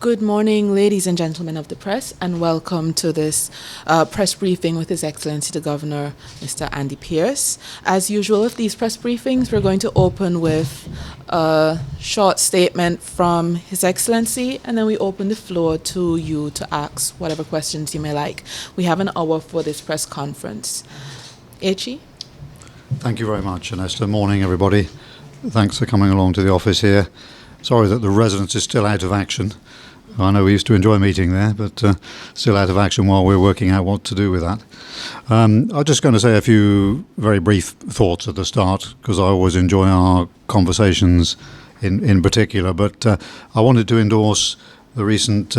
Good morning, ladies and gentlemen of the press, and welcome to this press briefing with His Excellency the Governor, Mr. Andy Pearce. As usual with these press briefings, we're going to open with a short statement from His Excellency, and then we open the floor to you to ask whatever questions you may like. We have an hour for this press conference. H.E.? Thank you very much, Anesta. Morning, everybody. Thanks for coming along to the office here. Sorry that the residence is still out of action. I know we used to enjoy meeting there, but still out of action while we're working out what to do with that. I'm just going to say a few very brief thoughts at the start, because I always enjoy our conversations in particular. But I wanted to endorse the recent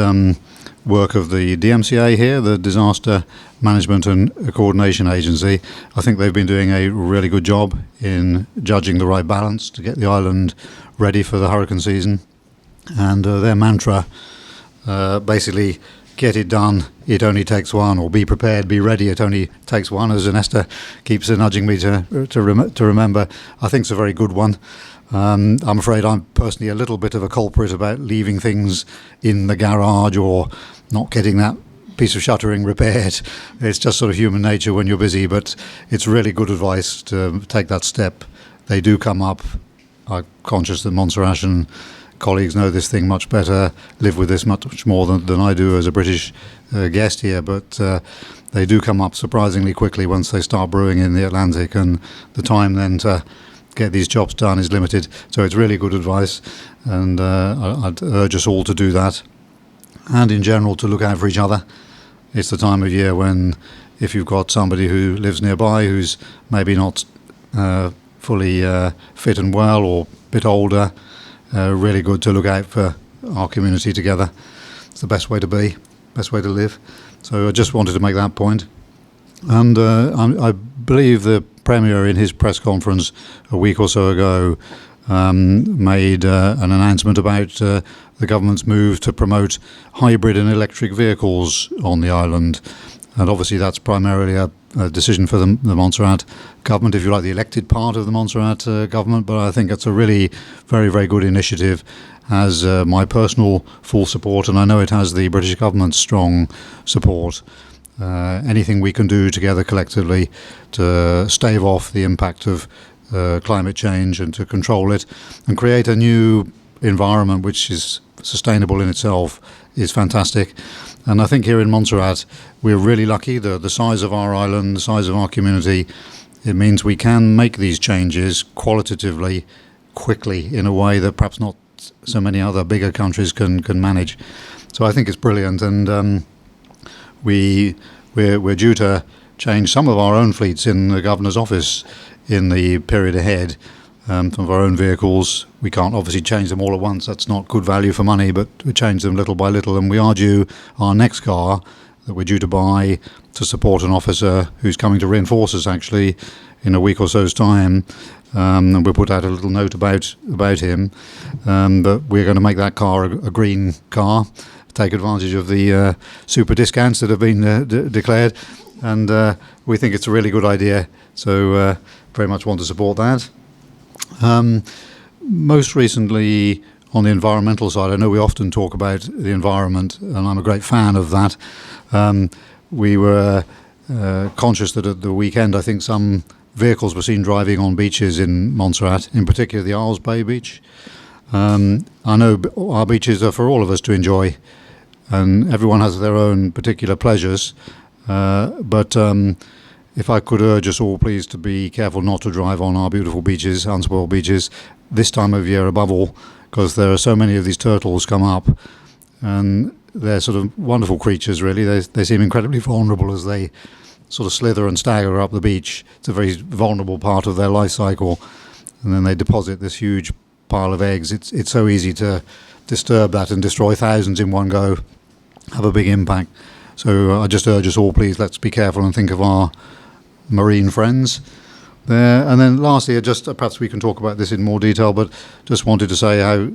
work of the DMCA here, the Disaster Management and Coordination Agency. I think they've been doing a really good job in judging the right balance to get the island ready for the hurricane season. And their mantra, basically, get it done, it only takes one, or be prepared, be ready, it only takes one, as Anesta keeps nudging me to remember. I think it's a very good one. I'm afraid I'm personally a little bit of a culprit about leaving things in the garage or not getting that piece of shuttering repaired. It's just sort of human nature when you're busy, but it's really good advice to take that step. They do come up. I'm conscious that Montserrat and colleagues know this thing much better, live with this much more than I do as a British guest here, but they do come up surprisingly quickly once they start brewing in the Atlantic, and the time then to get these jobs done is limited. So it's really good advice, and I'd urge us all to do that, and in general to look out for each other. It's the time of year when, if you've got somebody who lives nearby who's maybe not fully fit and well or a bit older, really good to look out for our community together. It's the best way to be, best way to live. So I just wanted to make that point. And I believe the Premier in his press conference a week or so ago made an announcement about the government's move to promote hybrid and electric vehicles on the island. And obviously that's primarily a decision for the Montserrat government, if you like, the elected part of the Montserrat government. But I think it's a really very, very good initiative, has my personal full support, and I know it has the British government's strong support. Anything we can do together collectively to stave off the impact of climate change and to control it and create a new environment which is sustainable in itself is fantastic. And I think here in Montserrat we're really lucky. The size of our island, the size of our community, it means we can make these changes qualitatively, quickly, in a way that perhaps not so many other bigger countries can manage. So I think it's brilliant, and we're due to change some of our own fleets in the Governor's office in the period ahead. Some of our own vehicles, we can't obviously change them all at once. That's not good value for money, but we change them little by little. And we are due our next car that we're due to buy to support an officer who's coming to reinforce us actually in a week or so's time. And we'll put out a little note about him. But we're going to make that car a green car, take advantage of the super discounts that have been declared. And we think it's a really good idea. So very much want to support that. Most recently, on the environmental side, I know we often talk about the environment, and I'm a great fan of that. We were conscious that at the weekend, I think some vehicles were seen driving on beaches in Montserrat, in particular the Isles Bay beach. I know our beaches are for all of us to enjoy, and everyone has their own particular pleasures. But if I could urge us all, please, to be careful not to drive on our beautiful beaches, unspoiled beaches, this time of year above all, because there are so many of these turtles come up, and they're sort of wonderful creatures, really. They seem incredibly vulnerable as they sort of slither and stagger up the beach. It's a very vulnerable part of their life cycle, and then they deposit this huge pile of eggs. It's so easy to disturb that and destroy thousands in one go, have a big impact. So I just urge us all, please, let's be careful and think of our marine friends there. And then lastly, just perhaps we can talk about this in more detail, but just wanted to say how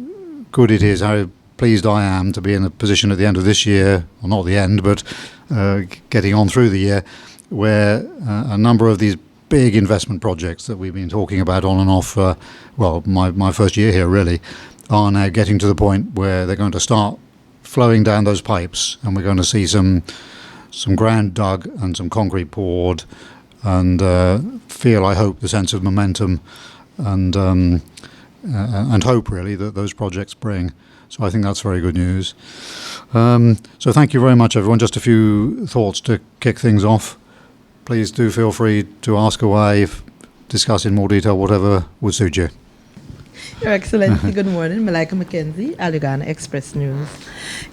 good it is, how pleased I am to be in a position at the end of this year, well, not the end, but getting on through the year, where a number of these big investment projects that we've been talking about on and off, my first year here really, are now getting to the point where they're going to start flowing down those pipes, and we're going to see some ground dug and some concrete poured, and feel, I hope, the sense of momentum and hope really that those projects bring. So I think that's very good news. So thank you very much, everyone. Just a few thoughts to kick things off. Please do feel free to ask away, discuss in more detail whatever would suit you. Your Excellency, good morning. Malika Mackenzie, Alugana Express News.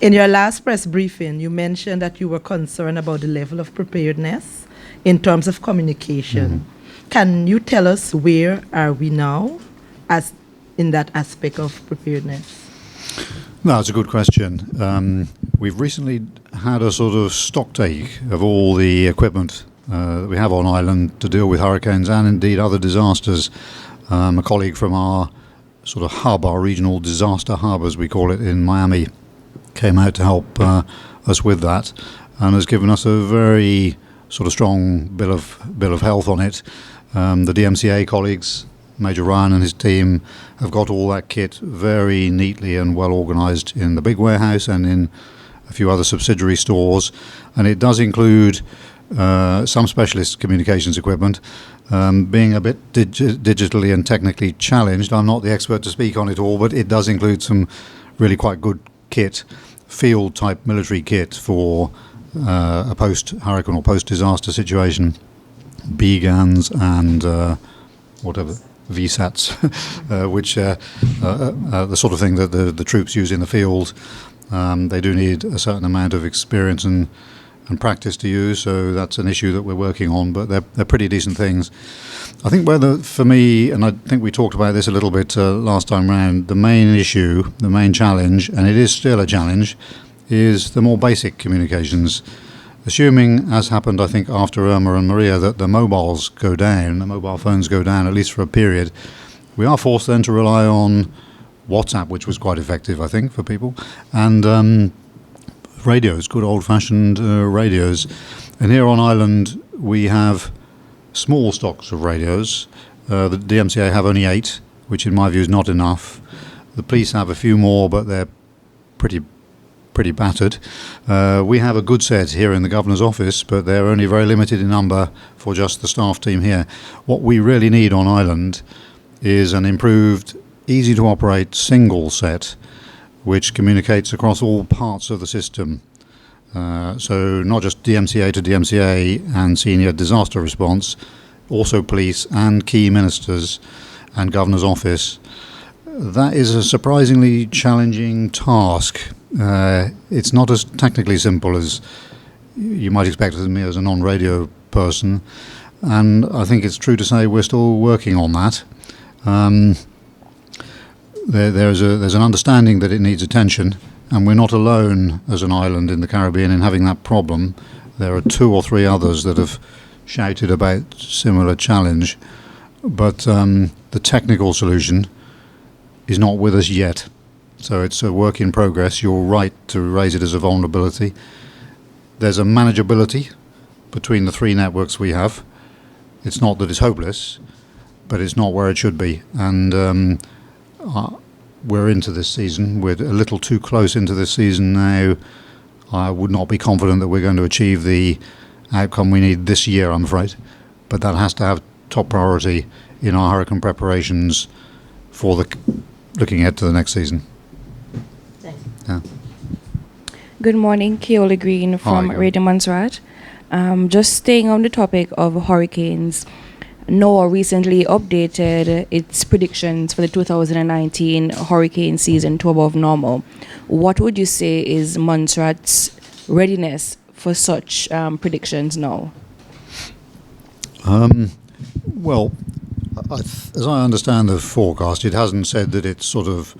In your last press briefing, you mentioned that you were concerned about the level of preparedness in terms of communication. Mm-hmm. Can you tell us where are we now as in that aspect of preparedness? No, it's a good question. We've recently had a sort of stock take of all the equipment that we have on island to deal with hurricanes and indeed other disasters. A colleague from our sort of hub, our regional disaster hub, as we call it, in Miami, came out to help us with that, and has given us a very sort of strong bill of health on it. The DMCA colleagues, Major Ryan and his team, have got all that kit very neatly and well organised in the big warehouse and in a few other subsidiary stores, and it does include some specialist communications equipment. Being a bit digitally and technically challenged, I'm not the expert to speak on it all, but it does include some really quite good kit, field-type military kit for a post-hurricane or post-disaster situation, BGANs and whatever, VSATs, which are the sort of thing that the troops use in the field. They do need a certain amount of experience and practice to use, so that's an issue that we're working on, but they're pretty decent things. I think for me, and I think we talked about this a little bit last time round, the main issue, the main challenge, and it is still a challenge, is the more basic communications. Assuming, as happened I think after Irma and Maria, that the mobiles go down, the mobile phones go down at least for a period, we are forced then to rely on WhatsApp, which was quite effective I think for people, and radios, good old-fashioned radios. And here on island we have small stocks of radios. The DMCA have only 8, which in my view is not enough. The police have a few more, but they're pretty battered. We have a good set here in the Governor's office, but they're only very limited in number for just the staff team here. What we really need on island is an improved, easy-to-operate single set which communicates across all parts of the system. So not just DMCA to DMCA and senior disaster response, also police and key ministers and Governor's office. That is a surprisingly challenging task. It's not as technically simple as you might expect of me as a non-radio person, and I think it's true to say we're still working on that. There's an understanding that it needs attention, and we're not alone as an island in the Caribbean in having that problem. There are 2 or 3 others that have shouted about similar challenge, but the technical solution is not with us yet. So it's a work in progress. You're right to raise it as a vulnerability. There's a manageability between the 3 networks we have. It's not that it's hopeless, but it's not where it should be. And we're into this season. We're a little too close into this season now. I would not be confident that we're going to achieve the outcome we need this year, I'm afraid. But that has to have top priority in our hurricane preparations for looking ahead to the next season. Thanks. Yeah. Good morning, Keola Green from Radio Montserrat. Just staying on the topic of hurricanes, NOAA recently updated its predictions for the 2019 hurricane season to above normal. What would you say is Montserrat's readiness for such predictions now? Well, as I understand the forecast, it hasn't said that it's sort of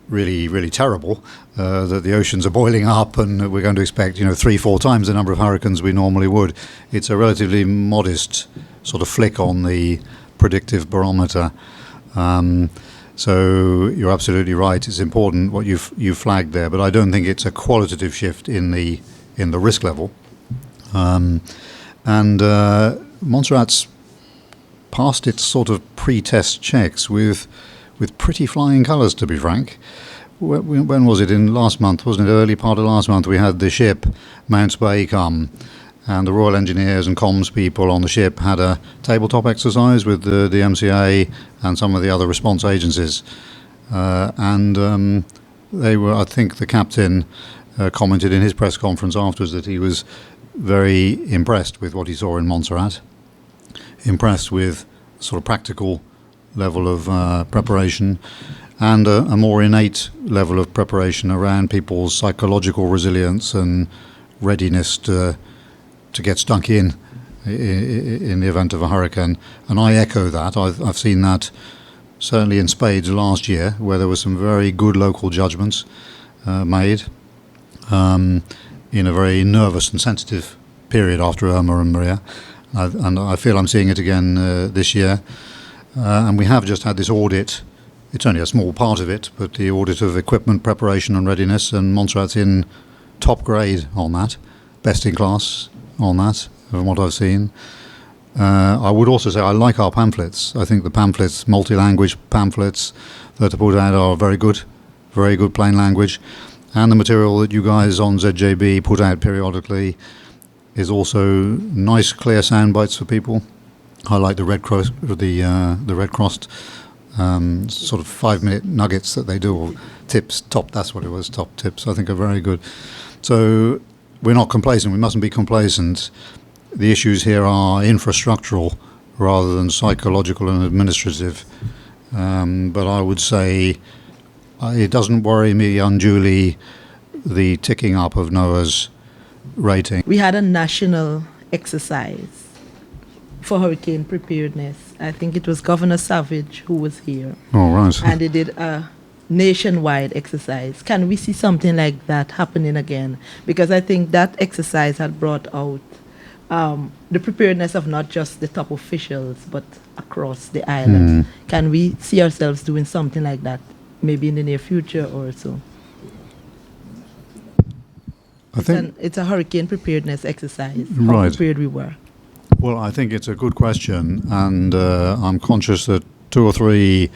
really terrible, that the oceans are boiling up and we're going to expect 3-4 times the number of hurricanes we normally would. It's a relatively modest sort of flick on the predictive barometer. So you're absolutely right. It's important what you flagged there, but I don't think it's a qualitative shift in the risk level. And Montserrat's passed its sort of pre-test checks with pretty flying colours, to be frank. when was it? In last month, wasn't it? Early part of last month, we had the ship Mounts Bay come, and the Royal Engineers and comms people on the ship had a tabletop exercise with the MCA and some of the other response agencies. They were, I think the captain commented in his press conference afterwards that he was very impressed with what he saw in Montserrat, impressed with sort of practical level of preparation and a more innate level of preparation around people's psychological resilience and readiness to get stuck in the event of a hurricane. And I echo that. I've seen that certainly in spades last year, where there were some very good local judgments made in a very nervous and sensitive period after Irma and Maria. And I feel I'm seeing it again this year. And we have just had this audit. It's only a small part of it, but the audit of equipment preparation and readiness, and Montserrat's in top grade on that, best in class on that, from what I've seen. I would also say I like our pamphlets. I think the pamphlets, multi-language pamphlets that are put out are very good plain language. And the material that you guys on ZJB put out periodically is also nice, clear sound bites for people. I like the Red Cross, the Red Cross sort of 5-minute nuggets that they do, or tips, that's what it was, top tips, I think are very good. So we're not complacent. We mustn't be complacent. The issues here are infrastructural rather than psychological and administrative. But I would say it doesn't worry me unduly, the ticking up of NOAA's rating. We had a national exercise for hurricane preparedness. I think it was Governor Savage who was here. Oh, right. And they did a nationwide exercise. Can we see something like that happening again? Because I think that exercise had brought out the preparedness of not just the top officials, but across the island. Can we see ourselves doing something like that, maybe in the near future or so? I think it's a hurricane preparedness exercise. How right. prepared we were. Well, I think it's a good question, and I'm conscious that 2 or 3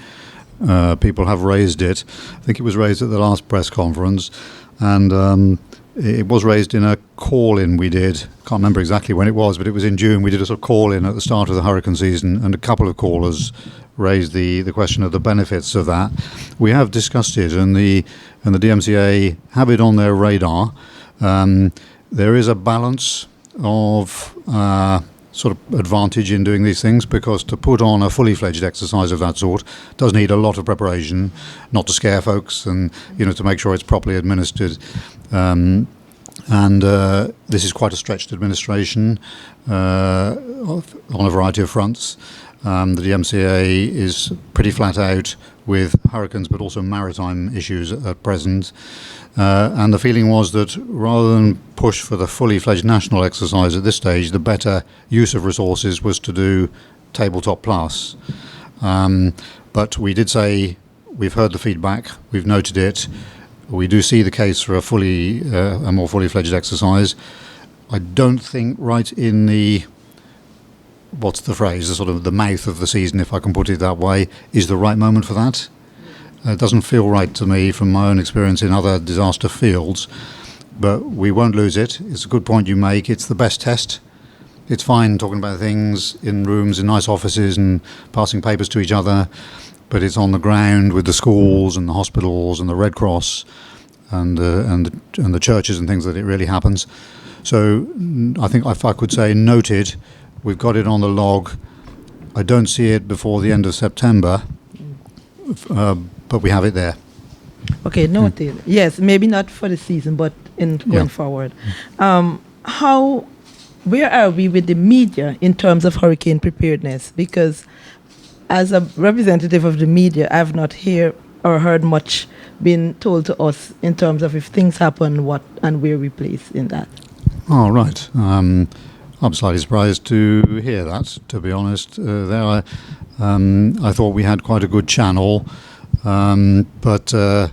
people have raised it. I think it was raised at the last press conference, and it was raised in a call-in we did. Can't remember exactly when it was, but it was in June. We did a sort of call-in at the start of the hurricane season, and a couple of callers raised the question of the benefits of that. We have discussed it, and the DMCA have it on their radar. There is a balance of sort of advantage in doing these things, because to put on a fully fledged exercise of that sort does need a lot of preparation, not to scare folks, and to make sure it's properly administered. This is quite a stretched administration on a variety of fronts. The DMCA is pretty flat out with hurricanes, but also maritime issues at present. And the feeling was that rather than push for the fully fledged national exercise at this stage, the better use of resources was to do Tabletop Plus. But we did say we've heard the feedback, we've noted it. We do see the case for a more fully fledged exercise. I don't think right in the, what's the phrase, the sort of the mouth of the season, if I can put it that way, is the right moment for that. It doesn't feel right to me from my own experience in other disaster fields, but we won't lose it. It's a good point you make. It's the best test. It's fine talking about things in rooms, in nice offices and passing papers to each other, but it's on the ground with the schools and the hospitals and the Red Cross and the churches and things that it really happens. So I think if I could say noted, we've got it on the log. I don't see it before the end of September, but we have it there. Okay, noted. Yes, maybe not for the season, but in going forward. Where are we with the media in terms of hurricane preparedness? Because as a representative of the media, I've not heard much being told to us in terms of if things happen, what and where we place in that. Oh, right. I'm slightly surprised to hear that, to be honest. I thought we had quite a good channel, but it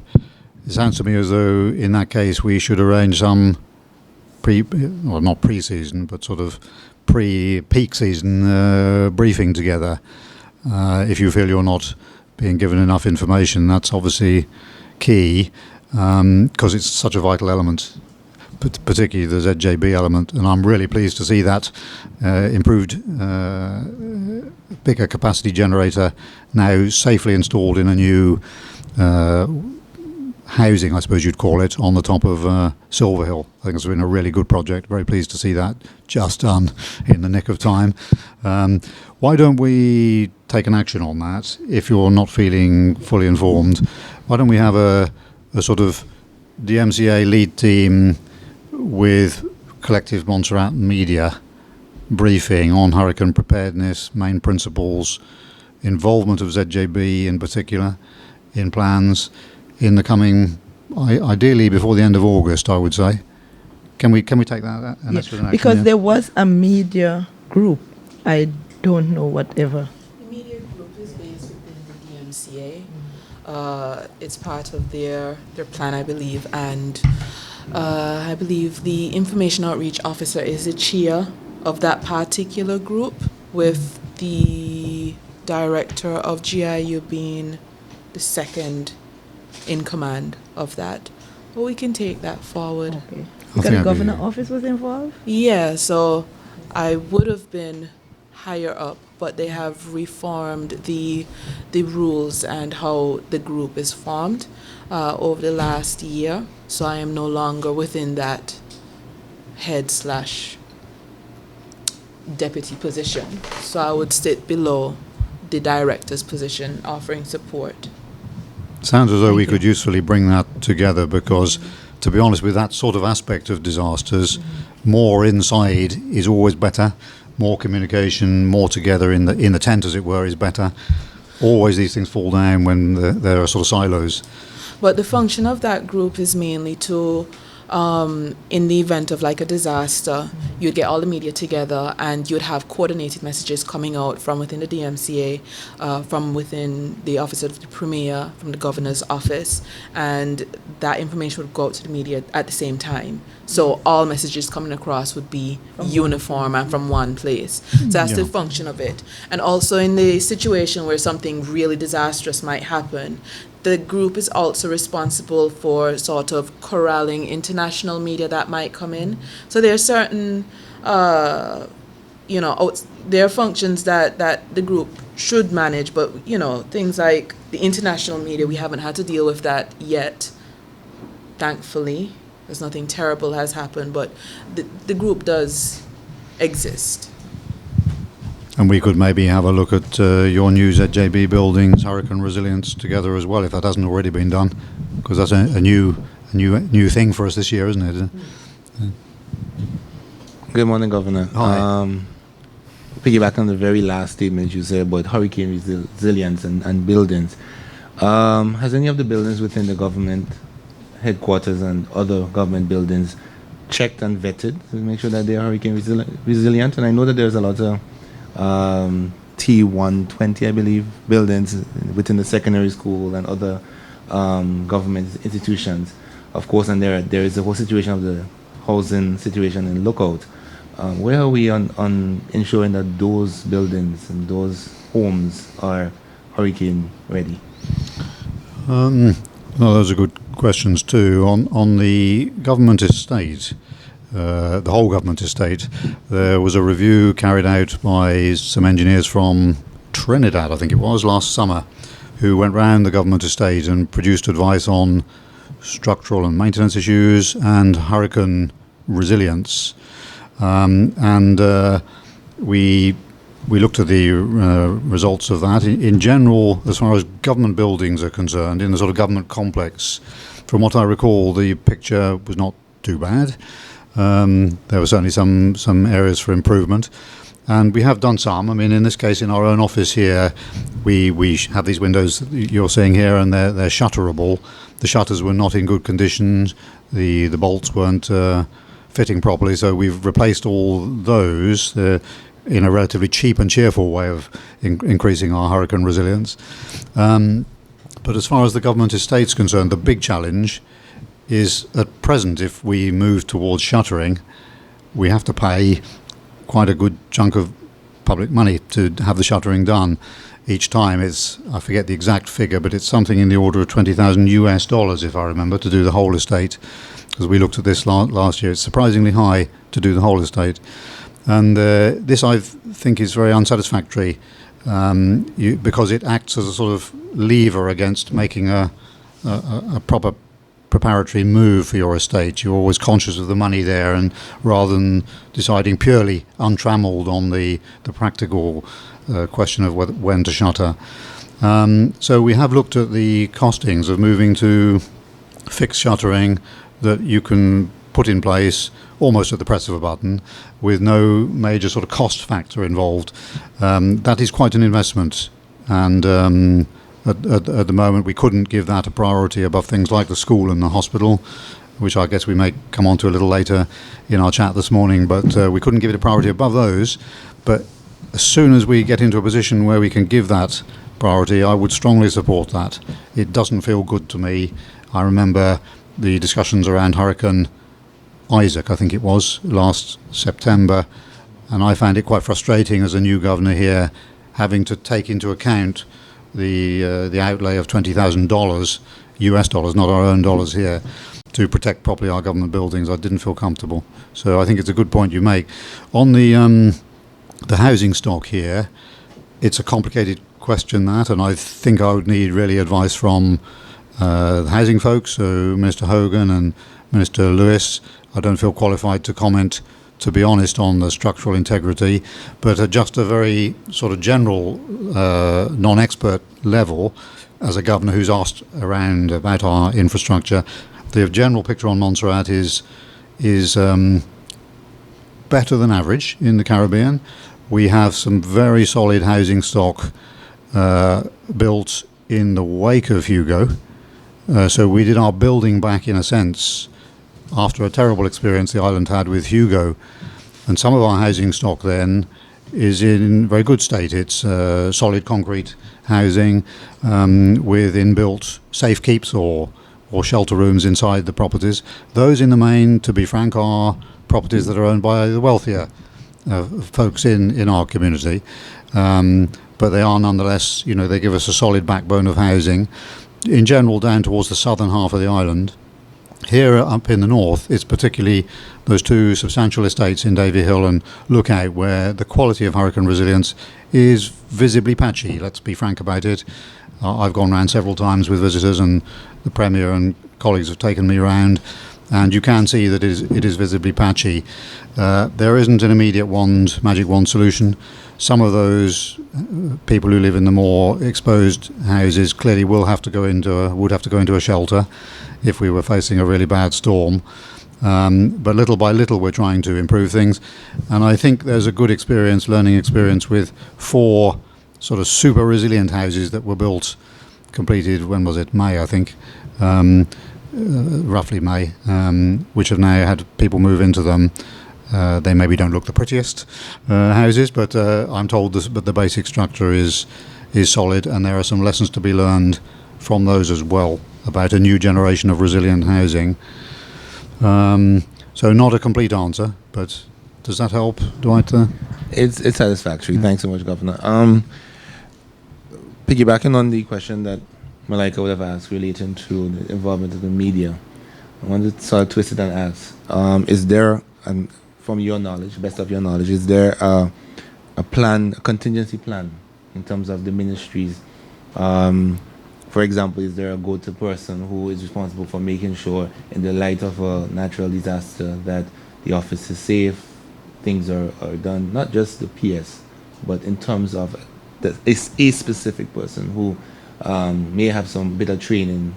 sounds to me as though in that case we should arrange some not pre-season, but sort of pre-peak season briefing together. If you feel you're not being given enough information, that's obviously key because it's such a vital element, particularly the ZJB element, and I'm really pleased to see that improved bigger capacity generator now safely installed in a new housing, I suppose you'd call it, on the top of Silver Hill. I think it's been a really good project. Very pleased to see that just done in the nick of time. Why don't we take an action on that? If you're not feeling fully informed, why don't we have a sort of DMCA lead team with collective Montserrat media briefing on hurricane preparedness, main principles, involvement of ZJB in particular in plans in the coming, ideally before the end of August, I would say. Can we take that? And that's an action, because there was a media group. I don't know whatever. The media group is based within the DMCA. It's part of their plan, I believe, and I believe the information outreach officer is the chair of that particular group, with the director of GIU being the second in command of that. But we can take that forward. Okay. Because the governor office was involved? Yeah, so I would have been higher up, but they have reformed the rules and how the group is formed over the last year. So I am no longer within that head/deputy position. So I would sit below the director's position, offering support. Sounds as though we could usefully bring that together, because to be honest, with that sort of aspect of disasters, more inside is always better. More communication, more together in the tent, as it were, is better. Always these things fall down when there are sort of silos. But the function of that group is mainly to, in the event of like a disaster, you'd get all the media together and you'd have coordinated messages coming out from within the DMCA, from within the Office of the Premier, from the Governor's Office, and that information would go out to the media at the same time. So all messages coming across would be uniform and from one place. So that's the function of it. And also in the situation where something really disastrous might happen, the group is also responsible for sort of corralling international media that might come in. So there are certain, there are functions that the group should manage, but, things like the international media, we haven't had to deal with that yet, thankfully. There's nothing terrible has happened, but the group does exist. And we could maybe have a look at your new ZJB buildings, hurricane resilience together as well, if that hasn't already been done, because that's a new thing for us this year, isn't it? Good morning, Governor. Hi. Piggyback on the very last statement you said about hurricane resilience and buildings. Has any of the buildings within the government headquarters and other government buildings checked and vetted to make sure that they are hurricane resilient? And I know that there's a lot of T120, I believe, buildings within the secondary school and other government institutions, of course, and there is the whole situation of the housing situation in Lookout. Where are we on ensuring that those buildings and those homes are hurricane ready? Well, those are good questions too. On the government estate, the whole government estate, there was a review carried out by some engineers from Trinidad, I think it was, last summer, who went round the government estate and produced advice on structural and maintenance issues and hurricane resilience. We looked at the results of that. In general, as far as government buildings are concerned, in the sort of government complex, from what I recall, the picture was not too bad. There were certainly some areas for improvement, and we have done some. I mean, in this case, in our own office here, we have these windows that you're seeing here, and they're shutterable. The shutters were not in good condition. The bolts weren't fitting properly, so we've replaced all those in a relatively cheap and cheerful way of increasing our hurricane resilience. But as far as the government estate's concerned, the big challenge is at present, if we move towards shuttering, we have to pay quite a good chunk of public money to have the shuttering done. each time. I forget the exact figure, but it's something in the order of $20,000 if I remember, to do the whole estate. Because we looked at this last year, it's surprisingly high to do the whole estate. And this, I think, is very unsatisfactory because it acts as a sort of lever against making a proper preparatory move for your estate. You're always conscious of the money there, and rather than deciding purely untrammeled on the practical question of when to shutter. So we have looked at the costings of moving to fixed shuttering that you can put in place almost at the press of a button with no major sort of cost factor involved. That is quite an investment, and at the moment we couldn't give that a priority above things like the school and the hospital, which I guess we may come on to a little later in our chat this morning, but we couldn't give it a priority above those. But as soon as we get into a position where we can give that priority, I would strongly support that. It doesn't feel good to me. I remember the discussions around Hurricane Isaac, I think it was, last September, and I found it quite frustrating as a new governor here, having to take into account the outlay of $20,000 US dollars, not our own dollars here, to protect properly our government buildings. I didn't feel comfortable. So I think it's a good point you make. On the housing stock here, it's a complicated question, that, and I think I would need really advice from the housing folks, so Minister Hogan and Minister Lewis. I don't feel qualified to comment, to be honest, on the structural integrity, but at just a very sort of general, non-expert level, as a governor who's asked around about our infrastructure, the general picture on Montserrat is better than average in the Caribbean. We have some very solid housing stock built in the wake of Hugo. So we did our building back, in a sense, after a terrible experience the island had with Hugo. And some of our housing stock then is in very good state. It's solid concrete housing with inbuilt safe keeps or shelter rooms inside the properties. Those, in the main, to be frank, are properties that are owned by the wealthier folks in our community. But they are nonetheless, they give us a solid backbone of housing. In general, down towards the southern half of the island. Here up in the north, it's particularly those two substantial estates in Davy Hill and Lookout, where the quality of hurricane resilience is visibly patchy. Let's be frank about it. I've gone round several times with visitors, and the Premier and colleagues have taken me round, and you can see that it is visibly patchy. There isn't an immediate magic wand solution. Some of those people who live in the more exposed houses clearly would have to go into a shelter if we were facing a really bad storm. But little by little we're trying to improve things, and I think there's a good learning experience with 4 sort of super resilient houses that were completed, when was it? May, I think. Roughly May, which have now had people move into them. They maybe don't look the prettiest houses, but I'm told the basic structure is solid, and there are some lessons to be learned from those as well about a new generation of resilient housing. So not a complete answer, but does that help, Dwight? It's satisfactory. Thanks so much, Governor. Piggybacking on the question that Malika would have asked relating to the involvement of the media, I wanted to sort of twist it and ask, is there, and from your knowledge, best of your knowledge, is there a contingency plan in terms of the ministries? For example, is there a go-to person who is responsible for making sure, in the light of a natural disaster, that the office is safe, things are done, not just the PS, but in terms of a specific person who may have some bit of training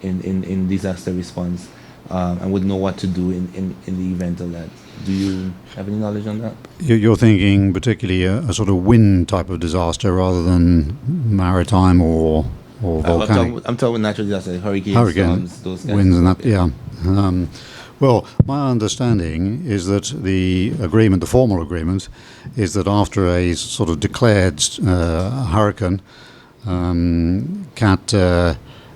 in disaster response and would know what to do in the event of that? Do you have any knowledge on that? You're thinking particularly a sort of wind type of disaster rather than maritime or volcanic? I'm talking natural disasters, hurricanes, storms, those kinds winds of and that, yeah. Well, my understanding is that the formal agreement, is that after a sort of declared hurricane,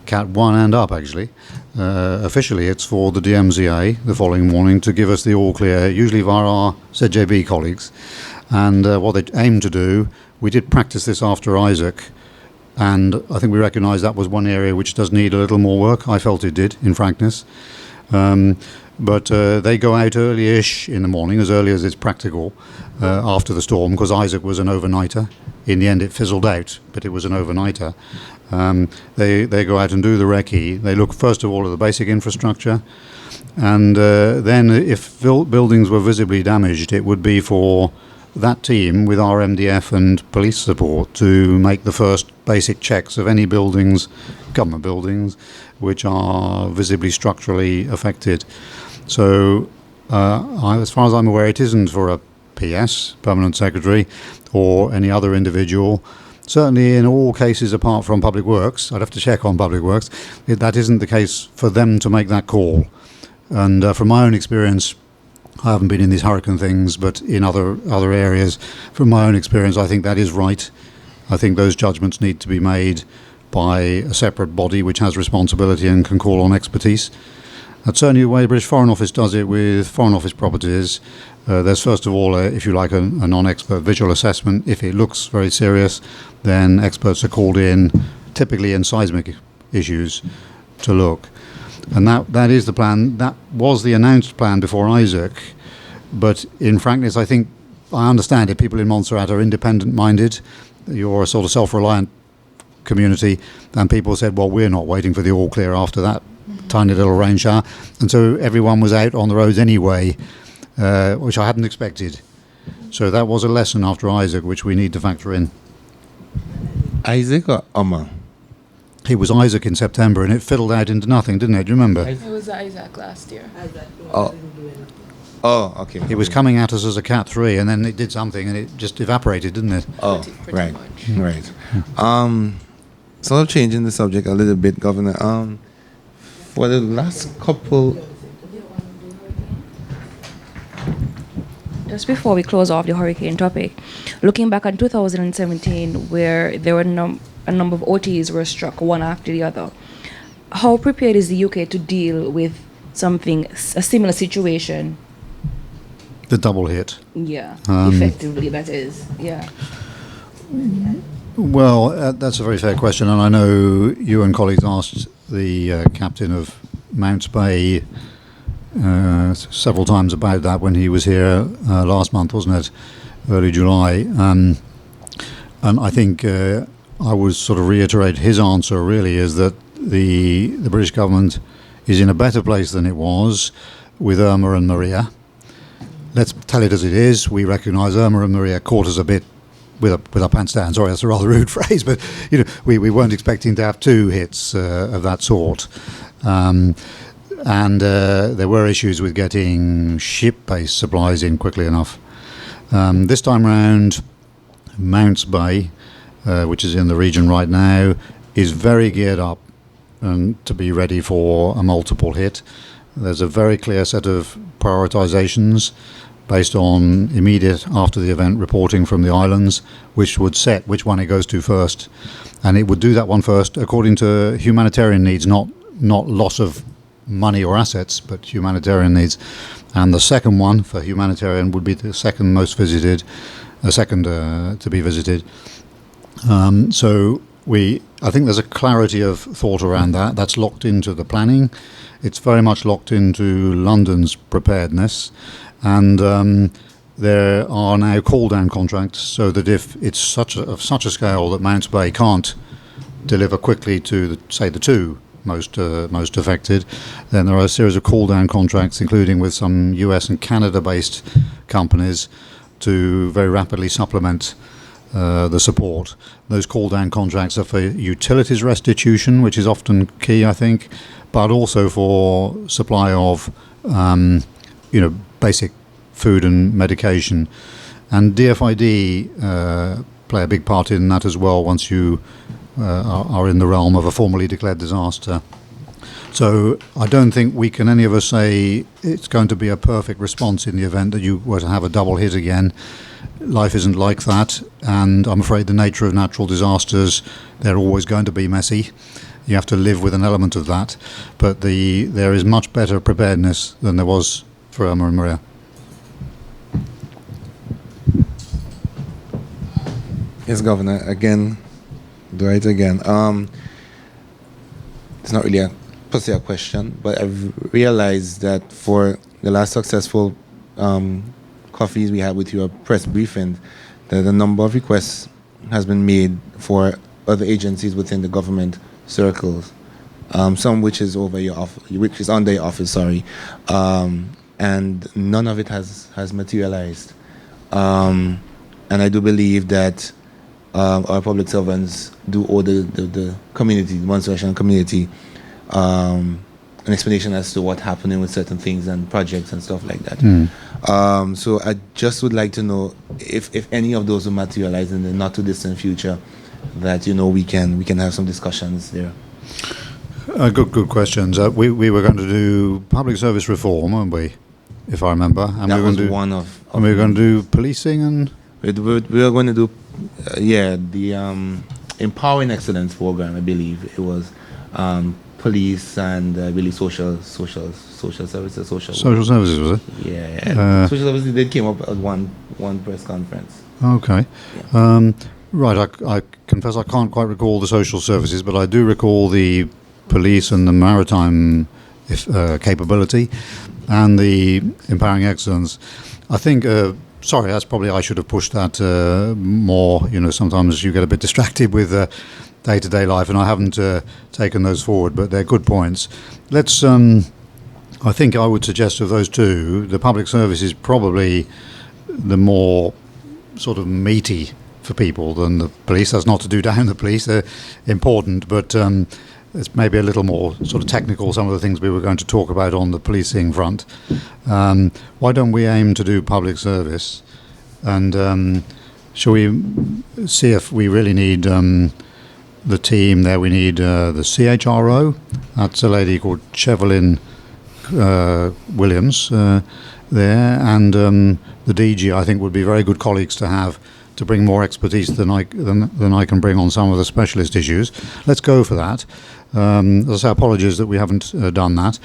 Cat 1 and up actually, officially it's for the DMZA the following morning to give us the all clear, usually via our ZJB colleagues. And what they aim to do we did practice this after Isaac, and I think we recognised that was one area which does need a little more work. I felt it did, in frankness. But they go out early-ish in the morning, as early as it's practical, after the storm, because Isaac was an overnighter. In the end, it fizzled out, but it was an overnighter. They go out and do the recce. They look, first of all, at the basic infrastructure, and then if buildings were visibly damaged, it would be for that team with our MDF and police support to make the first basic checks of any buildings, government buildings, which are visibly structurally affected. So as far as I'm aware, it isn't for a PS, Permanent Secretary, or any other individual. Certainly in all cases apart from Public Works, I'd have to check on Public Works, that isn't the case for them to make that call. And from my own experience, I haven't been in these hurricane things, but in other areas, from my own experience, I think that is right. I think those judgments need to be made by a separate body which has responsibility and can call on expertise. That's certainly the way the British Foreign Office does it with Foreign Office properties. There's first of all, if you like, a non-expert visual assessment. If it looks very serious, then experts are called in, typically in seismic issues, to look. And that is the plan. That was the announced plan before Isaac. But in frankness, I think, I understand it, people in Montserrat are independent-minded. You're a sort of self-reliant community. And people said, well, we're not waiting for the all-clear after that tiny little rain shower. And so everyone was out on the roads anyway, which I hadn't expected. So that was a lesson after Isaac, which we need to factor in. Isaac or Omar? It was Isaac in September, and it fiddled out into nothing, didn't it? Do you remember? It was Isaac last year. Oh, okay. It was coming at us as a Cat 3, and then it did something, and it just evaporated, didn't it? Oh, Pretty right, much. right. Sort of changing the subject a little bit, Governor. For the last couple... Just before we close off the hurricane topic, looking back on 2017, where there were a number of OTs were struck one after the other, how prepared is the UK to deal with a similar situation? The double hit. Yeah, effectively, that is, yeah. Well, that's a very fair question, and I know you and colleagues asked the captain of Mounts Bay several times about that when he was here last month, wasn't it? Early July. And I think I would sort of reiterate his answer really is that the British government is in a better place than it was with Irma and Maria. Let's tell it as it is. We recognise Irma and Maria caught us a bit with our pants down. Sorry, that's a rather rude phrase, but we weren't expecting to have two hits of that sort. And there were issues with getting ship-based supplies in quickly enough. This time round, Mounts Bay, which is in the region right now, is very geared up to be ready for a multiple hit. There's a very clear set of prioritisations based on immediate after the event reporting from the islands, which would set which one it goes to first. And it would do that one first according to humanitarian needs, not loss of money or assets, but humanitarian needs. And the second one for humanitarian would be the second most visited, to be visited. So I think there's a clarity of thought around that. That's locked into the planning. It's very much locked into London's preparedness. And there are now call-down contracts, so that if it's of such a scale that Mounts Bay can't deliver quickly to, the two most affected, then there are a series of call-down contracts, including with some US and Canada-based companies, to very rapidly supplement the support. Those call-down contracts are for utilities restitution, which is often key, I think, but also for supply of, basic food and medication. And DFID play a big part in that as well once you are in the realm of a formally declared disaster. So I don't think any of us say it's going to be a perfect response in the event that you were to have a double hit again. Life isn't like that, and I'm afraid the nature of natural disasters, they're always going to be messy. You have to live with an element of that, but there is much better preparedness than there was for Irma and Maria. Yes, Governor. Again, do it again. It's not really per se a question, but I've realized that for the last successful coffees we had with your press briefing, that a number of requests has been made for other agencies within the government circles. Some which is over your which is under your office, sorry, and none of it has materialized. And I do believe that our public servants do owe the community, the Montserrat community, an explanation as to what's happening with certain things and projects and stuff like that. So I just would like to know if any of those will materialize in the not too distant future, that we can have some discussions there. Good questions. We were going to do public service reform, weren't we? If I remember. And that we were was going to do, one of and we were going to do policing and. We were going to do, the Empowering Excellence program. I believe it was police and really social services. Social services, was it? Yeah. Social services did came up at one press conference. Okay. Yeah. Right. I confess I can't quite recall the social services, but I do recall the police and the maritime capability and the Empowering Excellence. I think. Sorry, that's probably I should have pushed that more. Sometimes you get a bit distracted with day-to-day life, and I haven't taken those forward, but they're good points. Let's. I think I would suggest of those two, the public service is probably the more sort of meaty for people than the police. That's not to do down the police; they're important, but it's maybe a little more sort of technical, some of the things we were going to talk about on the policing front. Why don't we aim to do public service? And shall we see if we really need the team there? We need the CHRO. That's a lady called Chevelyn Williams there. And the DG, I think, would be very good colleagues to have to bring more expertise than I can bring on some of the specialist issues. Let's go for that. As I say, apologies that we haven't done that.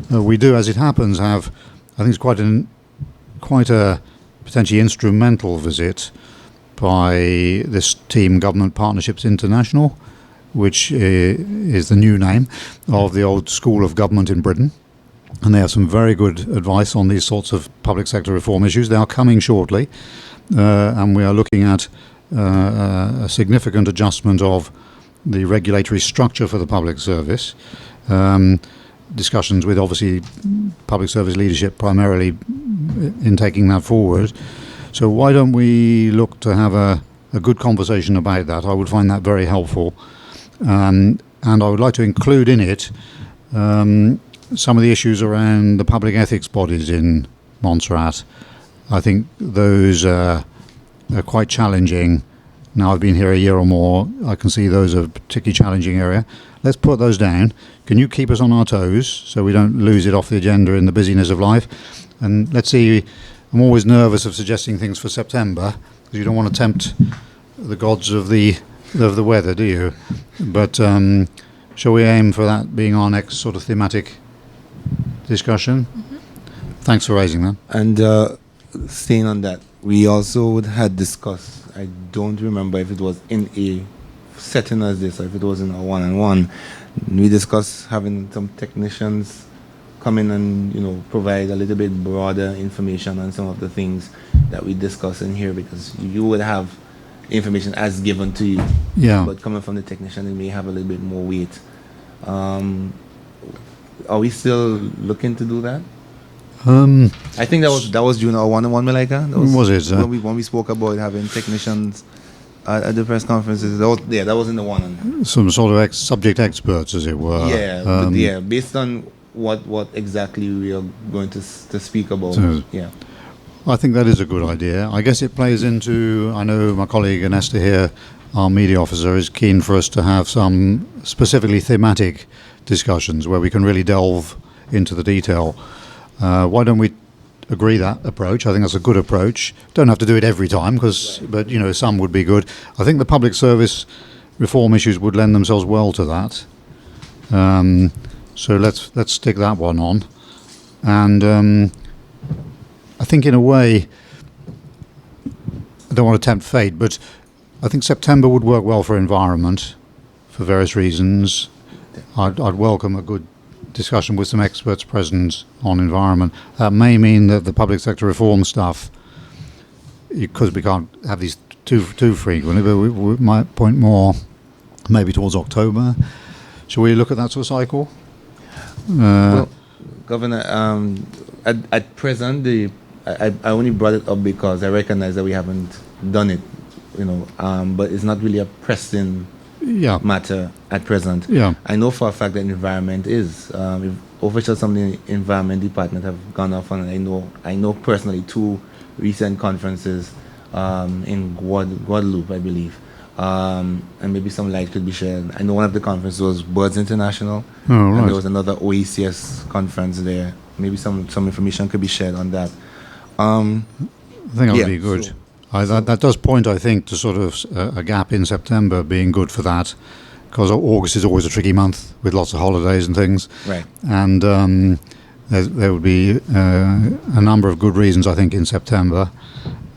We do, as it happens, have, I think it's quite a potentially instrumental visit by this team, Government Partnerships International, which is the new name of the old School of Government in Britain. And they have some very good advice on these sorts of public sector reform issues. They are coming shortly, and we are looking at a significant adjustment of the regulatory structure for the public service. Discussions with, obviously, public service leadership primarily in taking that forward. So why don't we look to have a good conversation about that? I would find that very helpful. And I would like to include in it some of the issues around the public ethics bodies in Montserrat. I think those are quite challenging. Now I've been here a year or more, I can see those are a particularly challenging area. Let's put those down. Can you keep us on our toes so we don't lose it off the agenda in the busyness of life? And let's see, I'm always nervous of suggesting things for September because you don't want to tempt the gods of the weather, do you? But shall we aim for that being our next sort of thematic discussion? Mm-hmm. Thanks for raising that. And staying on that, we also had discussed, I don't remember if it was in a setting as this or if it was in a one-on-one, we discussed having some technicians come in and provide a little bit broader information on some of the things that we discuss in here, because you would have information as given to you, but coming from the technician it may have a little bit more weight. Are we still looking to do that? I think that was during our one-on-one, Malaika. Was it? When we spoke about having technicians at the press conferences. That was in the one-on-one. Some sort of subject experts, as it were. Yeah, based on what exactly we are going to speak about. I think that is a good idea. I guess it plays into, I know my colleague Anesta here, our media officer, is keen for us to have some specifically thematic discussions where we can really delve into the detail. Why don't we agree that approach? I think that's a good approach. Don't have to do it every time, but some would be good. I think the public service reform issues would lend themselves well to that. So let's stick that one on. And I think in a way, I don't want to tempt fate, but I think September would work well for environment for various reasons. I'd welcome a good discussion with some experts present on environment. That may mean that the public sector reform stuff, because we can't have these too frequently, but we might point more maybe towards October. Shall we look at that sort of cycle? Well, Governor, at present, I only brought it up because I recognize that we haven't done it, but it's not really a pressing matter at present. Yeah. I know for a fact that environment is. If officials from the environment department have gone off, and I know personally 2 recent conferences in Guadeloupe, I believe. And maybe some light could be shared. I know one of the conferences was Birds International, and there was another OECS conference there. Maybe some information could be shared on that. I think that would be good. That does point, I think, to sort of a gap in September being good for that, because August is always a tricky month with lots of holidays and things. Right. And there would be a number of good reasons, I think, in September.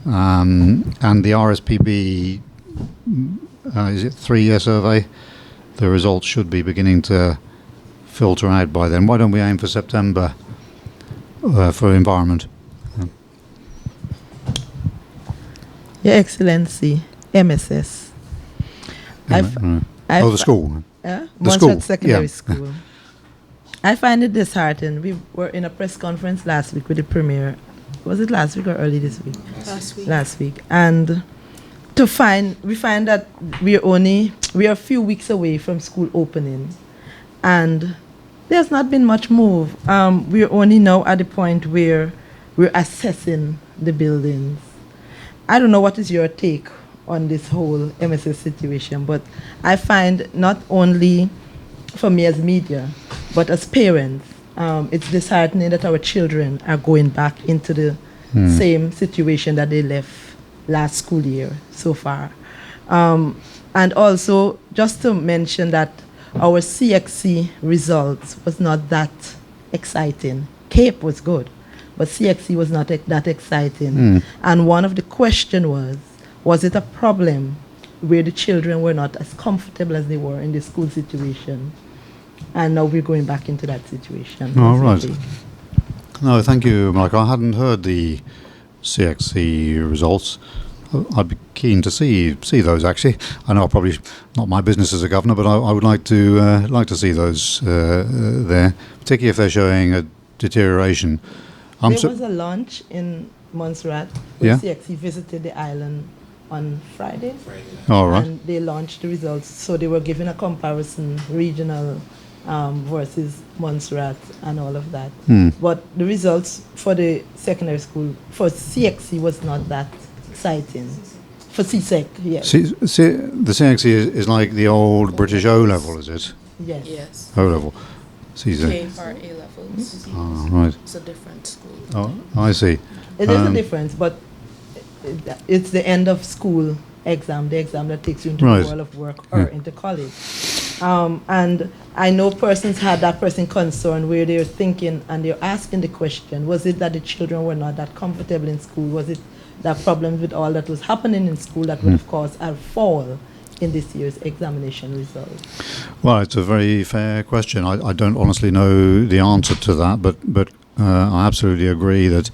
And the RSPB, is it 3-year survey? The results should be beginning to filter out by then. Why don't we aim for September for environment? Your Excellency, MSS. The school. Montserrat Secondary School. I find it disheartening. We were in a press conference last week with the Premier. Was it last week or early this week? Last week. And we find that we are a few weeks away from school opening. And there's not been much move. We're only now at the point where we're assessing the buildings. I don't know what is your take on this whole MSS situation, but I find not only for me as media, but as parents, it's disheartening that our children are going back into the same situation that they left last school year so far. And also, just to mention that our CXC results was not that exciting. CAPE was good, but CXC was not that exciting. And one of the questions was it a problem where the children were not as comfortable as they were in the school situation? And now we're going back into that situation. All right. No, thank you, Mike. I hadn't heard the CXC results. I'd be keen to see those, actually. I know probably not my business as a governor, but I would like to see those there, particularly if they're showing a deterioration. There was a launch in Montserrat where CXC visited the island on Friday. All right. And they launched the results. So they were giving a comparison, regional versus Montserrat and all of that. But the results for the secondary school, for CXC, was not that exciting. For CSEC, yes. The CXC is like the old British O-level, is it? Yes. O-level. CSEC. K are A levels. Oh, right. It's a different school. Oh, I see. It is a difference, but it's the end of school exam, the exam that takes you into the world of work or into college. And I know persons had that person concern where they're thinking and they're asking the question, was it that the children were not that comfortable in school? Was it that problem with all that was happening in school that would have caused a fall in this year's examination results? Well, it's a very fair question. I don't honestly know the answer to that, but I absolutely agree that,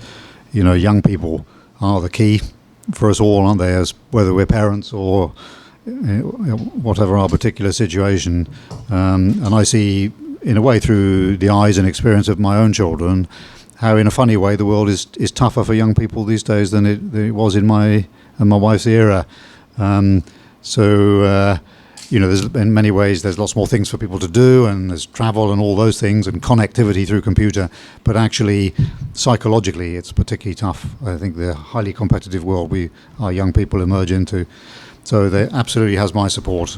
young people are the key for us all, aren't they, as whether we're parents or whatever our particular situation. And I see, in a way, through the eyes and experience of my own children, how in a funny way the world is tougher for young people these days than it was in my wife's era. There's in many ways there's lots more things for people to do, and there's travel and all those things and connectivity through computer, but actually psychologically it's particularly tough. I think the highly competitive world our young people emerge into. So they absolutely has my support,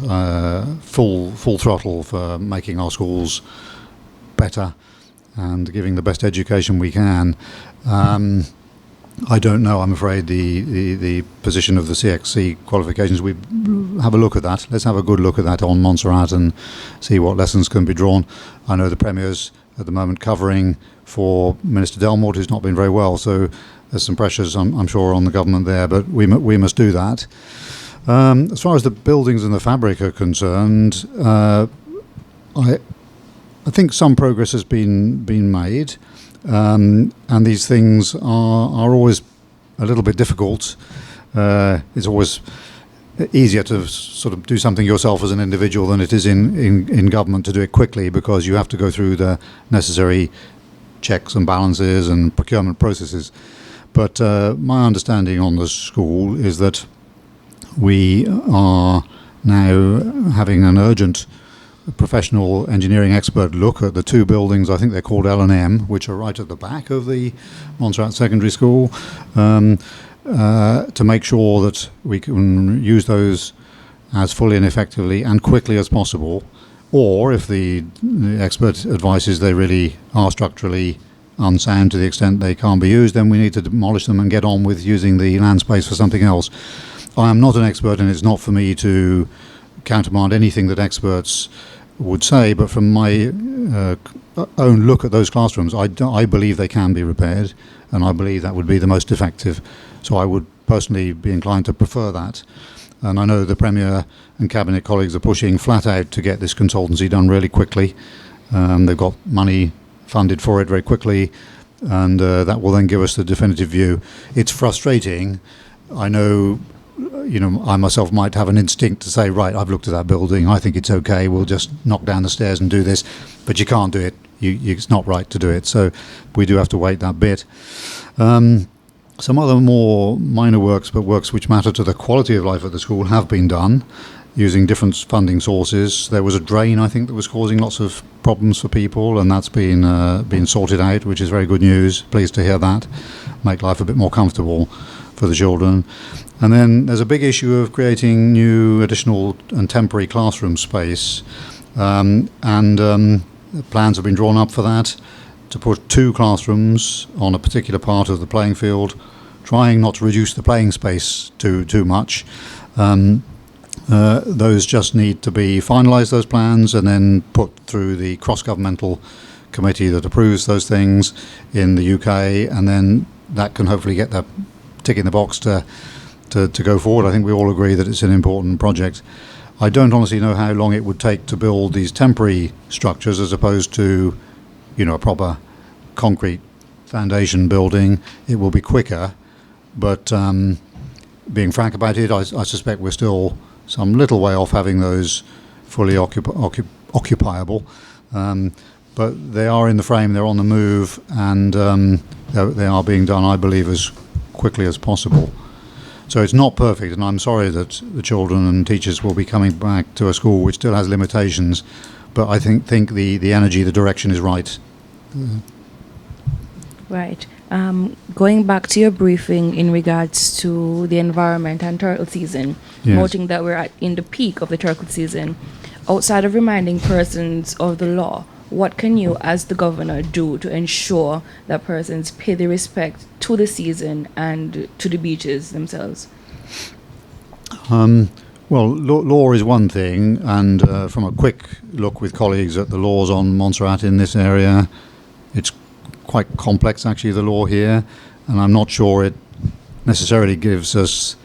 full throttle for making our schools better and giving the best education we can. I don't know, I'm afraid, the position of the CXC qualifications. We have a look at that. Let's have a good look at that on Montserrat and see what lessons can be drawn. I know the Premier's at the moment covering for Minister Delmore, who's not been very well, so there's some pressures, I'm sure, on the government there, but we must do that. As far as the buildings and the fabric are concerned, I think some progress has been made, and these things are always a little bit difficult. It's always easier to sort of do something yourself as an individual than it is in government to do it quickly, because you have to go through the necessary checks and balances and procurement processes. But my understanding on the school is that we are now having an urgent professional engineering expert look at the two buildings, I think they're called L&M, which are right at the back of the Montserrat Secondary School, to make sure that we can use those as fully and effectively and quickly as possible. Or if the expert advice is they really are structurally unsound to the extent they can't be used, then we need to demolish them and get on with using the land space for something else. I am not an expert, and it's not for me to countermand anything that experts would say, but from my own look at those classrooms, I believe they can be repaired, and I believe that would be the most effective. So I would personally be inclined to prefer that. And I know the Premier and Cabinet colleagues are pushing flat out to get this consultancy done really quickly. They've got money funded for it very quickly, and that will then give us the definitive view. It's frustrating. I know, I myself might have an instinct to say, right, I've looked at that building, I think it's okay, we'll just knock down the stairs and do this, but you can't do it. It's not right to do it, so we do have to wait that bit. Some other more minor works, but works which matter to the quality of life at the school, have been done using different funding sources. There was a drain, I think, that was causing lots of problems for people, and that's been sorted out, which is very good news. Pleased to hear that. Make life a bit more comfortable for the children. And then there's a big issue of creating new additional and temporary classroom space, and plans have been drawn up for that, to put 2 classrooms on a particular part of the playing field, trying not to reduce the playing space too much. Those just need to be finalised, those plans, and then put through the cross-governmental committee that approves those things in the UK, and then that can hopefully get that tick in the box to go forward. I think we all agree that it's an important project. I don't honestly know how long it would take to build these temporary structures as opposed to a proper concrete foundation building. It will be quicker, but being frank about it, I suspect we're still some little way off having those fully occupiable. But they are in the frame, they're on the move, and they are being done, I believe, as quickly as possible. So it's not perfect, and I'm sorry that the children and teachers will be coming back to a school which still has limitations, but I think the energy, the direction is right. Right. Going back to your briefing in regards to the environment and turtle season, yes. Noting that we're in the peak of the turtle season, outside of reminding persons of the law, what can you, as the governor, do to ensure that persons pay the respect to the season and to the beaches themselves? Well, law is one thing, and from a quick look with colleagues at the laws on Montserrat in this area, it's quite complex, actually, the law here, and I'm not sure it necessarily gives us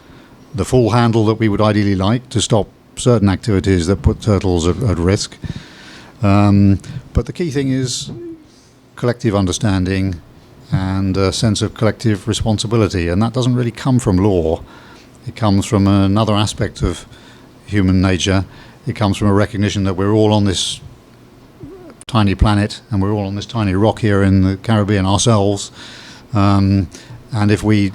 the full handle that we would ideally like to stop certain activities that put turtles at risk. But the key thing is collective understanding and a sense of collective responsibility, and that doesn't really come from law. It comes from another aspect of human nature. It comes from a recognition that we're all on this tiny planet and we're all on this tiny rock here in the Caribbean ourselves. And if we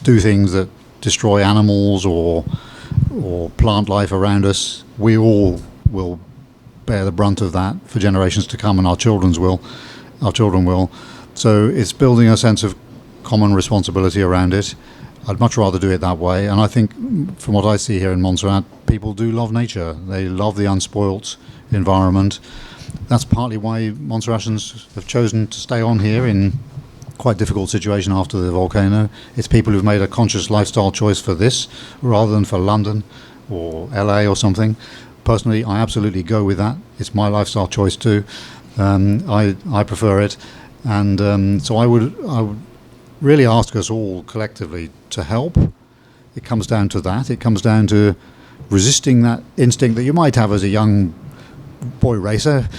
do things that destroy animals or plant life around us, we all will bear the brunt of that for generations to come, and our children will. So it's building a sense of common responsibility around it. I'd much rather do it that way, and I think from what I see here in Montserrat, people do love nature. They love the unspoilt environment. That's partly why Montserratans have chosen to stay on here in quite difficult situation after the volcano. It's people who've made a conscious lifestyle choice for this rather than for London or LA or something. Personally, I absolutely go with that. It's my lifestyle choice too. I prefer it, and so I would really ask us all collectively to help it comes down to that. It comes down to resisting that instinct that you might have as a young boy racer,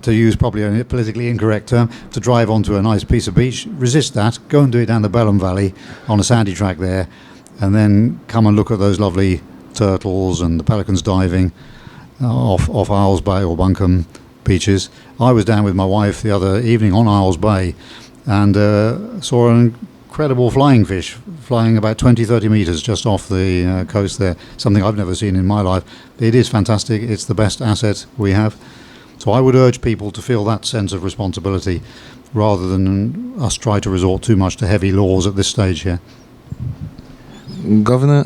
to use probably a politically incorrect term, to drive onto a nice piece of beach. Resist that. Go and do it down the Bellum Valley on a sandy track there, and then come and look at those lovely turtles and the pelicans diving off Isles Bay or Buncombe beaches. I was down with my wife the other evening on Isles Bay and saw an incredible flying fish flying about 20-30 metres just off the coast there, something I've never seen in my life. It is fantastic. It's the best asset we have. So I would urge people to feel that sense of responsibility rather than us try to resort too much to heavy laws at this stage here. Governor,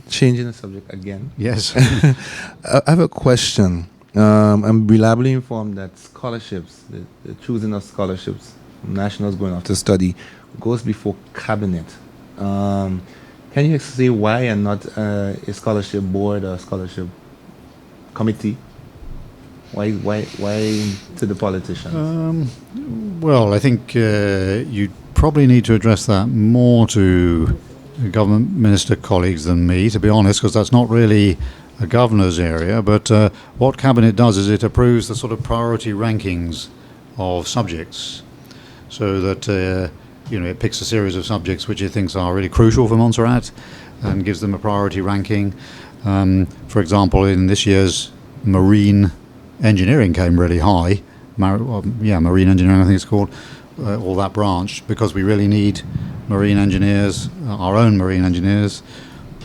changing the subject again. Yes. I have a question. I'm reliably informed that scholarships, the choosing of scholarships, nationals going off to study, goes before cabinet. Can you say why and not a scholarship board or scholarship committee? Why to the politicians? Well, I think you probably need to address that more to government minister colleagues than me, to be honest, because that's not really a governor's area. But what cabinet does is it approves the sort of priority rankings of subjects, so that it picks a series of subjects which it thinks are really crucial for Montserrat and gives them a priority ranking. For example, in this year's marine engineering came really high. Marine engineering, I think it's called, all that branch, because we really need marine engineers, our own marine engineers,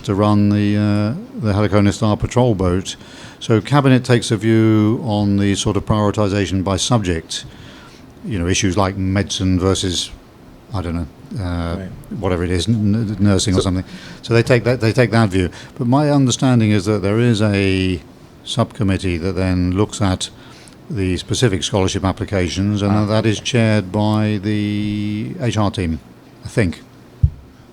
to run the Helicona Star patrol boat. So Cabinet takes a view on the sort of prioritisation by subject. Issues like medicine versus, I don't know, Right. whatever it is, nursing or something. So they take that view. But my understanding is that there is a subcommittee that then looks at the specific scholarship applications, and that is chaired by the HR team, I think.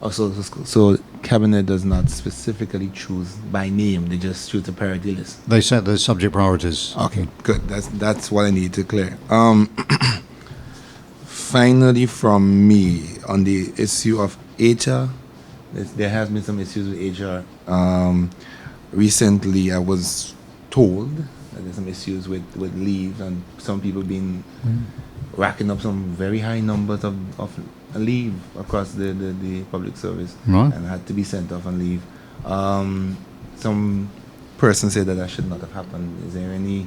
Oh, so cabinet does not specifically choose by name; they just choose a priority list. They set the subject priorities. Okay, good. That's what I need to clear. Finally, from me on the issue of HR, there has been some issues with HR. Recently, I was told that there's some issues with leave, and some people been racking up some very high numbers of leave across the public service, Right. and had to be sent off on leave. Some person said that should not have happened. Is there any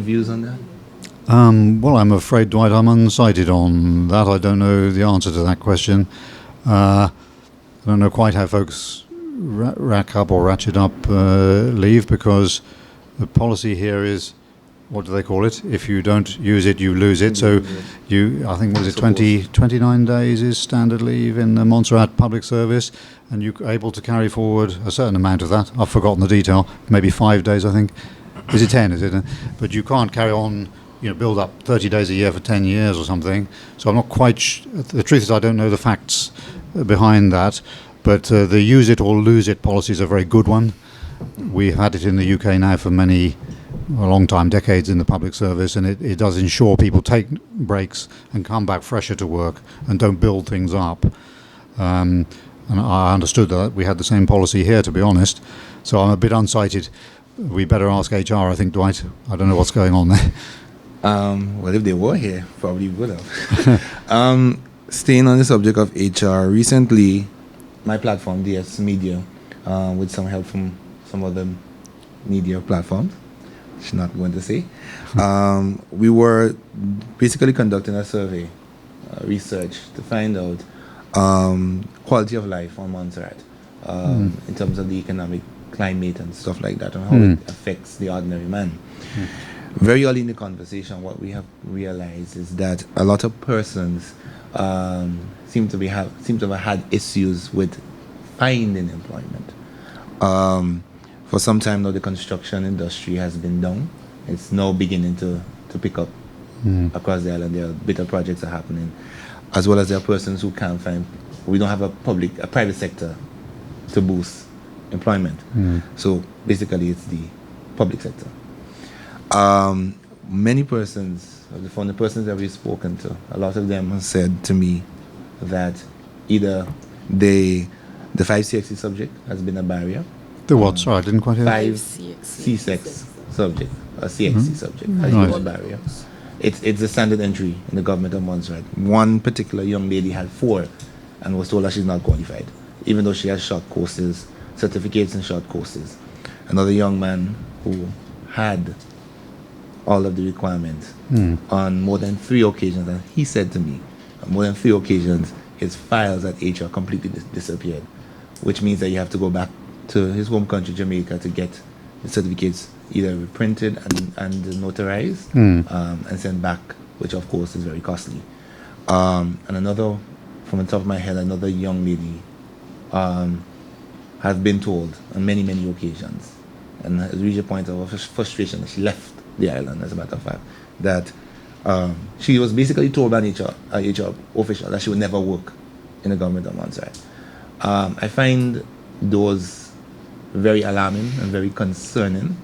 views on that? Well, I'm afraid, Dwight, I'm unsighted on that. I don't know the answer to that question. I don't know quite how folks rack up or ratchet up leave, because the policy here is, what do they call it? If you don't use it, you lose it. So I think, was it 29 days is standard leave in the Montserrat public service, and you're able to carry forward a certain amount of that. I've forgotten the detail. Maybe 5 days, I think. Is it 10? Is it? But you can't carry on, build up 30 days a year for 10 years or something. So I'm not quite the truth is I don't know the facts behind that. But the use it or lose it policy is a very good one. We've had it in the UK now for a long time, decades in the public service, and it does ensure people take breaks and come back fresher to work and don't build things up. And I understood that we had the same policy here, to be honest. So I'm a bit unsighted. We better ask HR, I think, Dwight. I don't know what's going on there. Well, if they were here, probably would have. Staying on the subject of HR, recently, my platform, DS Media, with some help from some other media platforms, she's not going to say, we were basically conducting a survey, research to find out quality of life on Montserrat, in terms of the economic climate and stuff like that, and how it affects the ordinary man. Very early in the conversation, what we have realized is that a lot of persons seem to have had issues with finding employment. For some time now, the construction industry has been down. It's now beginning to pick up across the island. There are bigger projects are happening, as well as there are persons who can't find. We don't have a private sector to boost employment. So basically, it's the public sector. Many persons, from the persons that we've spoken to, a lot of them have said to me that either they The 5 CXC subject has been a barrier. The what? Sorry, I didn't quite hear. 5 CXC. C6 subject, a CXC subject has Right. been a barrier. It's a standard entry in the government of Montserrat. One particular young lady had 4 and was told that she's not qualified, even though she has short courses, certificates in short courses. Another young man who had all of the requirements on more than 3 occasions, and he said to me, on more than 3 occasions, his files at HR completely disappeared, which means that you have to go back to his home country, Jamaica, to get the certificates either reprinted and notarized and sent back, which of course is very costly. And another, from the top of my head, another young lady has been told on many, many occasions, and has reached a point of frustration that she left the island, as a matter of fact, that she was basically told by an HR official that she would never work in the government of Montserrat. I find those very alarming and very concerning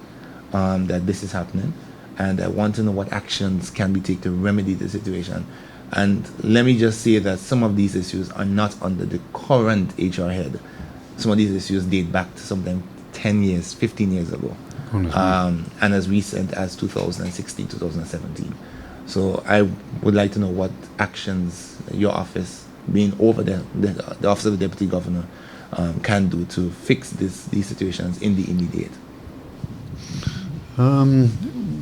that this is happening, and I want to know what actions can be taken to remedy the situation. And let me just say that some of these issues are not under the current HR head. Some of these issues date back to sometime 10 years, 15 years ago, and as recent as 2016, 2017. So I would like to know what actions your office, being over the Office of the Deputy Governor, can do to fix these situations in the immediate.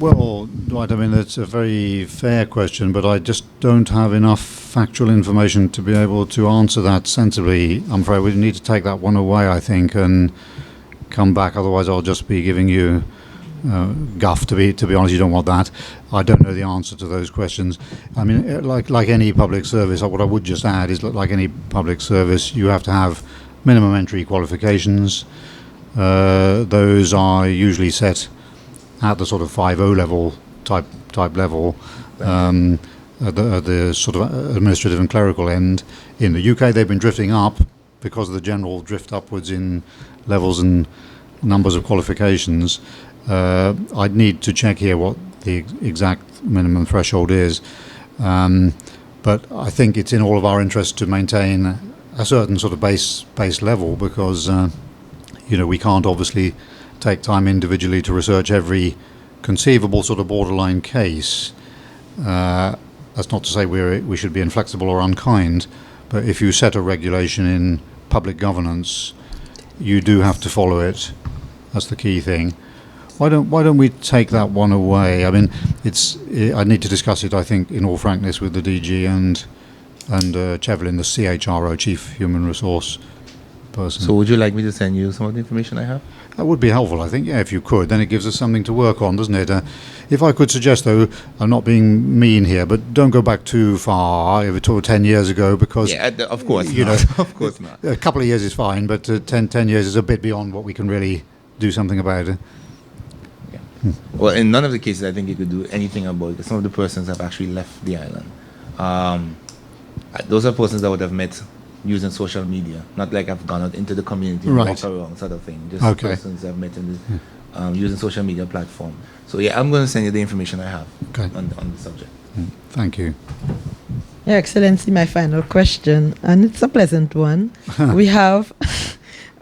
Well, right, I mean, that's a very fair question, but I just don't have enough factual information to be able to answer that sensibly. I'm afraid we need to take that one away, I think, and come back. Otherwise, I'll just be giving you guff. To be honest, you don't want that. I don't know the answer to those questions. I mean, like any public service, what I would just add is, like any public service, you have to have minimum entry qualifications. Those are usually set at the sort of 5.0 level type level, at the sort of administrative and clerical end. In the UK, they've been drifting up because of the general drift upwards in levels and numbers of qualifications. I'd need to check here what the exact minimum threshold is, but I think it's in all of our interests to maintain a certain sort of base level, because we can't obviously take time individually to research every conceivable sort of borderline case. That's not to say we should be inflexible or unkind, but if you set a regulation in public governance, you do have to follow it. That's the key thing. Why don't we take that one away? I mean, I need to discuss it, I think, in all frankness, with the DG and Chevlin, the CHRO, Chief Human Resource person. So would you like me to send you some of the information I have? That would be helpful, I think, yeah, if you could. Then it gives us something to work on, doesn't it? If I could suggest, though, I'm not being mean here, but don't go back too far, over 10 years ago, because... Yeah, of course of course not. A couple of years is fine, but 10 years is a bit beyond what we can really do something about it. Yeah. Well, in none of the cases I think you could do anything about it. Some of the persons have actually left the island. Those are persons that would have met using social media, not like I've gone out into the community and walk around sort of thing. Just persons I've met in the, using social media platform. So yeah, I'm going to send you the information I have on the subject. Thank you. Your Excellency, my final question, and it's a pleasant one. We have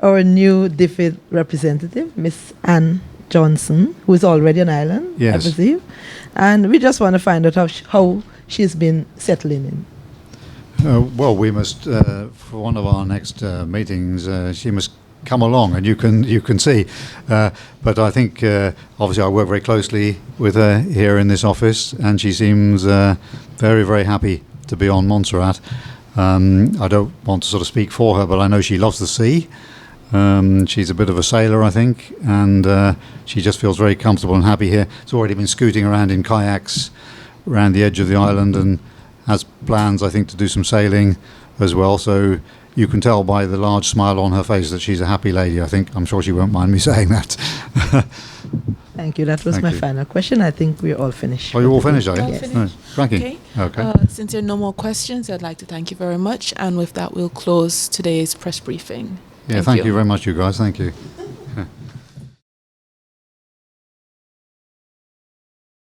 our new DFID representative, Miss Ann Johnson, who is already on island, I believe. And we just want to find out how she's been settling in. Well, we must, for one of our next meetings, she must come along, and you can see. But I think, obviously, I work very closely with her here in this office, and she seems very, very happy to be on Montserrat. I don't want to sort of speak for her, but I know she loves the sea. She's a bit of a sailor, I think, and she just feels very comfortable and happy here. She's already been scooting around in kayaks around the edge of the island, and has plans, I think, to do some sailing as well. So you can tell by the large smile on her face that she's a happy lady, I think. I'm sure she won't mind me saying that. Thank you. That was my final question. I think we're all finished. Oh, you're all finished, are you? All finished. Cracking. Okay. Since there are no more questions, I'd like to thank you very much. And with that, we'll close today's press briefing. Yeah, thank you very much, you guys. Thank you.